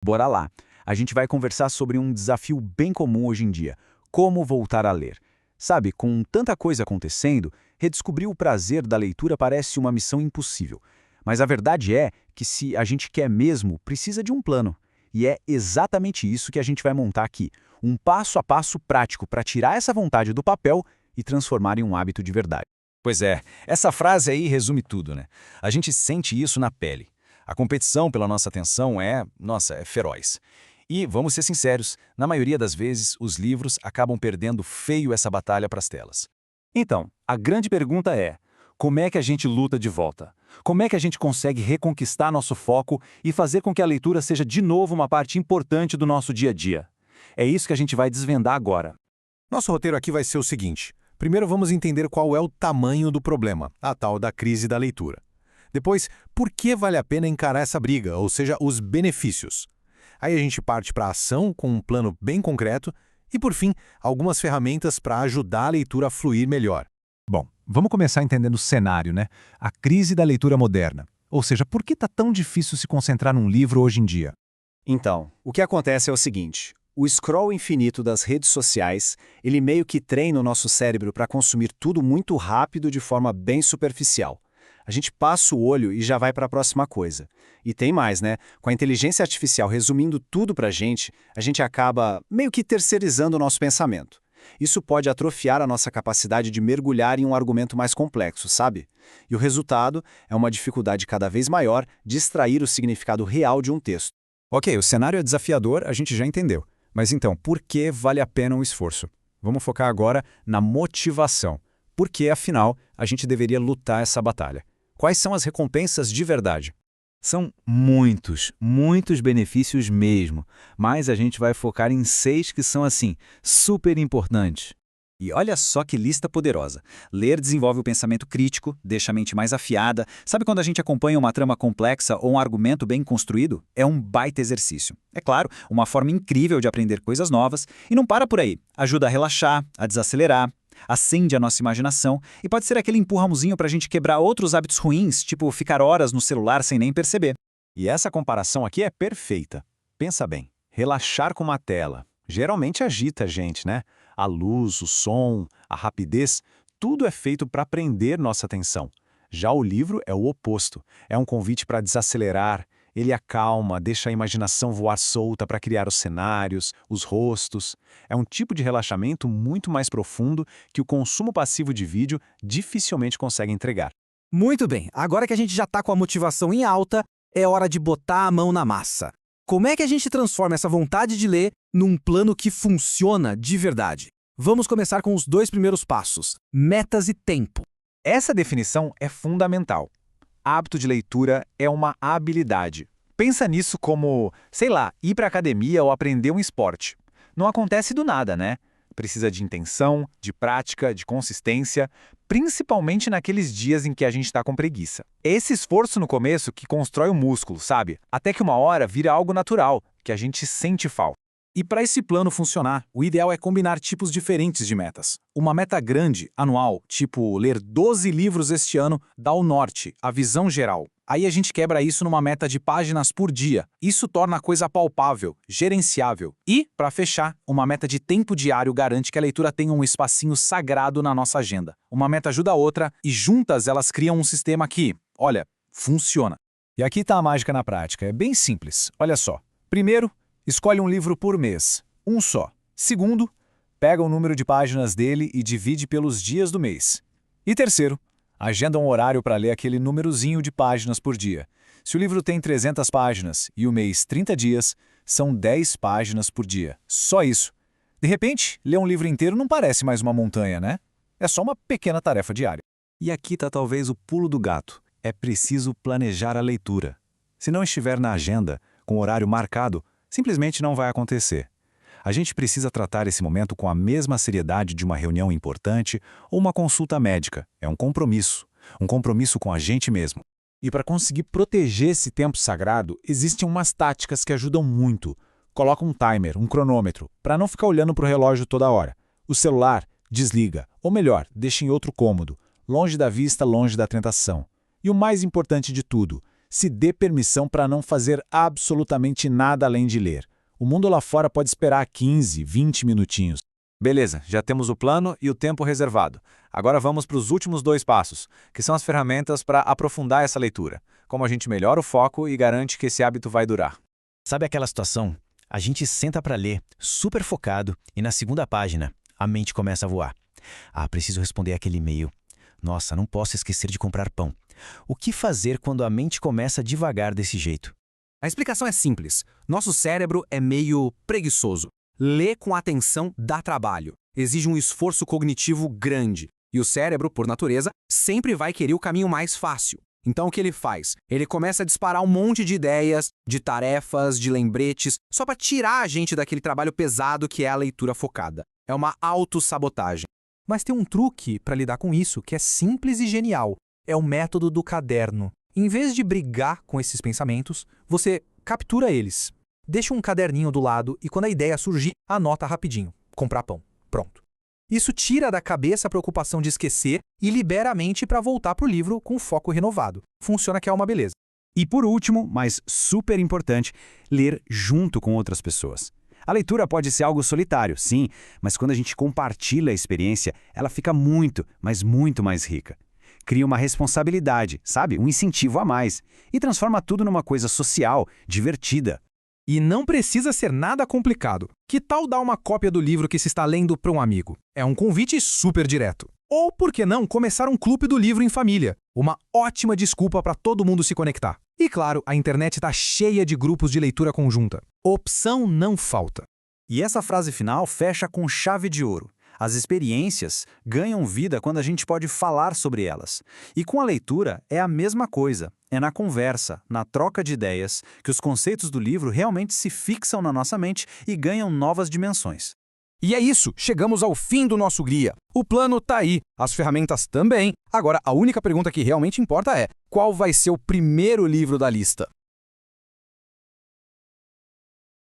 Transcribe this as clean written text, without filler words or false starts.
Bora lá! A gente vai conversar sobre um desafio bem comum hoje em dia: como voltar a ler. Sabe, com tanta coisa acontecendo, redescobrir o prazer da leitura parece uma missão impossível. Mas a verdade é que, se a gente quer mesmo, precisa de um plano. E é exatamente isso que a gente vai montar aqui: um passo a passo prático para tirar essa vontade do papel e transformar em um hábito de verdade. Pois é, essa frase aí resume tudo, né? A gente sente isso na pele. A competição pela nossa atenção é feroz. E, vamos ser sinceros, na maioria das vezes, os livros acabam perdendo feio essa batalha para as telas. Então, a grande pergunta é: como é que a gente luta de volta? Como é que a gente consegue reconquistar nosso foco e fazer com que a leitura seja de novo uma parte importante do nosso dia a dia? É isso que a gente vai desvendar agora. Nosso roteiro aqui vai ser o seguinte. Primeiro vamos entender qual é o tamanho do problema, a tal da crise da leitura. Depois, por que vale a pena encarar essa briga, ou seja, os benefícios. Aí a gente parte para a ação com um plano bem concreto e, por fim, algumas ferramentas para ajudar a leitura a fluir melhor. Bom, vamos começar entendendo o cenário, né? A crise da leitura moderna. Ou seja, por que está tão difícil se concentrar num livro hoje em dia? Então, o que acontece é o seguinte: o scroll infinito das redes sociais, ele meio que treina o nosso cérebro para consumir tudo muito rápido de forma bem superficial. A gente passa o olho e já vai para a próxima coisa. E tem mais, né? Com a inteligência artificial resumindo tudo para a gente acaba meio que terceirizando o nosso pensamento. Isso pode atrofiar a nossa capacidade de mergulhar em um argumento mais complexo, sabe? E o resultado é uma dificuldade cada vez maior de extrair o significado real de um texto. Ok, o cenário é desafiador, a gente já entendeu. Mas então, por que vale a pena o esforço? Vamos focar agora na motivação. Por que, afinal, a gente deveria lutar essa batalha? Quais são as recompensas de verdade? São muitos, muitos benefícios mesmo, mas a gente vai focar em 6 que são, assim, super importantes. E olha só que lista poderosa. Ler desenvolve o pensamento crítico, deixa a mente mais afiada. Sabe quando a gente acompanha uma trama complexa ou um argumento bem construído? É um baita exercício. É claro, uma forma incrível de aprender coisas novas. E não para por aí. Ajuda a relaxar, a desacelerar, acende a nossa imaginação e pode ser aquele empurrãozinho para a gente quebrar outros hábitos ruins, tipo ficar horas no celular sem nem perceber. E essa comparação aqui é perfeita. Pensa bem, relaxar com uma tela geralmente agita a gente, né? A luz, o som, a rapidez, tudo é feito para prender nossa atenção. Já o livro é o oposto. É um convite para desacelerar. Ele acalma, deixa a imaginação voar solta para criar os cenários, os rostos. É um tipo de relaxamento muito mais profundo que o consumo passivo de vídeo dificilmente consegue entregar. Muito bem, agora que a gente já está com a motivação em alta, é hora de botar a mão na massa. Como é que a gente transforma essa vontade de ler num plano que funciona de verdade? Vamos começar com os 2 primeiros passos: metas e tempo. Essa definição é fundamental. Hábito de leitura é uma habilidade. Pensa nisso como, sei lá, ir para a academia ou aprender um esporte. Não acontece do nada, né? Precisa de intenção, de prática, de consistência, principalmente naqueles dias em que a gente está com preguiça. É esse esforço no começo que constrói o músculo, sabe? Até que uma hora vira algo natural, que a gente sente falta. E para esse plano funcionar, o ideal é combinar tipos diferentes de metas. Uma meta grande, anual, tipo ler 12 livros este ano, dá o norte, a visão geral. Aí a gente quebra isso numa meta de páginas por dia. Isso torna a coisa palpável, gerenciável. E, para fechar, uma meta de tempo diário garante que a leitura tenha um espacinho sagrado na nossa agenda. Uma meta ajuda a outra e juntas elas criam um sistema que, olha, funciona. E aqui está a mágica na prática. É bem simples. Olha só. Primeiro, escolhe um livro por mês. Um só. Segundo, pega o número de páginas dele e divide pelos dias do mês. E terceiro, agenda um horário para ler aquele númerozinho de páginas por dia. Se o livro tem 300 páginas e o mês 30 dias, são 10 páginas por dia. Só isso. De repente, ler um livro inteiro não parece mais uma montanha, né? É só uma pequena tarefa diária. E aqui está talvez o pulo do gato. É preciso planejar a leitura. Se não estiver na agenda, com o horário marcado, simplesmente não vai acontecer. A gente precisa tratar esse momento com a mesma seriedade de uma reunião importante ou uma consulta médica. É um compromisso com a gente mesmo. E para conseguir proteger esse tempo sagrado, existem umas táticas que ajudam muito. Coloca um timer, um cronômetro, para não ficar olhando para o relógio toda hora. O celular, desliga, ou melhor, deixa em outro cômodo, longe da vista, longe da tentação. E o mais importante de tudo, Se dê permissão para não fazer absolutamente nada além de ler. O mundo lá fora pode esperar 15, 20 minutinhos. Beleza, já temos o plano e o tempo reservado. Agora vamos para os últimos 2 passos, que são as ferramentas para aprofundar essa leitura. Como a gente melhora o foco e garante que esse hábito vai durar. Sabe aquela situação? A gente senta para ler, super focado, e na segunda página, a mente começa a voar. Ah, preciso responder aquele e-mail. Nossa, não posso esquecer de comprar pão. O que fazer quando a mente começa devagar desse jeito? A explicação é simples. Nosso cérebro é meio preguiçoso. Ler com atenção dá trabalho. Exige um esforço cognitivo grande. E o cérebro, por natureza, sempre vai querer o caminho mais fácil. Então o que ele faz? Ele começa a disparar um monte de ideias, de tarefas, de lembretes, só para tirar a gente daquele trabalho pesado que é a leitura focada. É uma autossabotagem. Mas tem um truque para lidar com isso que é simples e genial. É o método do caderno. Em vez de brigar com esses pensamentos, você captura eles. Deixa um caderninho do lado e quando a ideia surgir, anota rapidinho. Comprar pão. Pronto. Isso tira da cabeça a preocupação de esquecer e libera a mente para voltar para o livro com foco renovado. Funciona que é uma beleza. E por último, mas super importante, ler junto com outras pessoas. A leitura pode ser algo solitário, sim, mas quando a gente compartilha a experiência, ela fica muito, mas muito mais rica. Cria uma responsabilidade, sabe? Um incentivo a mais. E transforma tudo numa coisa social, divertida. E não precisa ser nada complicado. Que tal dar uma cópia do livro que se está lendo para um amigo? É um convite super direto. Ou, por que não, começar um clube do livro em família? Uma ótima desculpa para todo mundo se conectar. E claro, a internet está cheia de grupos de leitura conjunta. Opção não falta. E essa frase final fecha com chave de ouro. As experiências ganham vida quando a gente pode falar sobre elas. E com a leitura é a mesma coisa. É na conversa, na troca de ideias, que os conceitos do livro realmente se fixam na nossa mente e ganham novas dimensões. E é isso, chegamos ao fim do nosso guia. O plano tá aí, as ferramentas também. Agora, a única pergunta que realmente importa é: qual vai ser o primeiro livro da lista?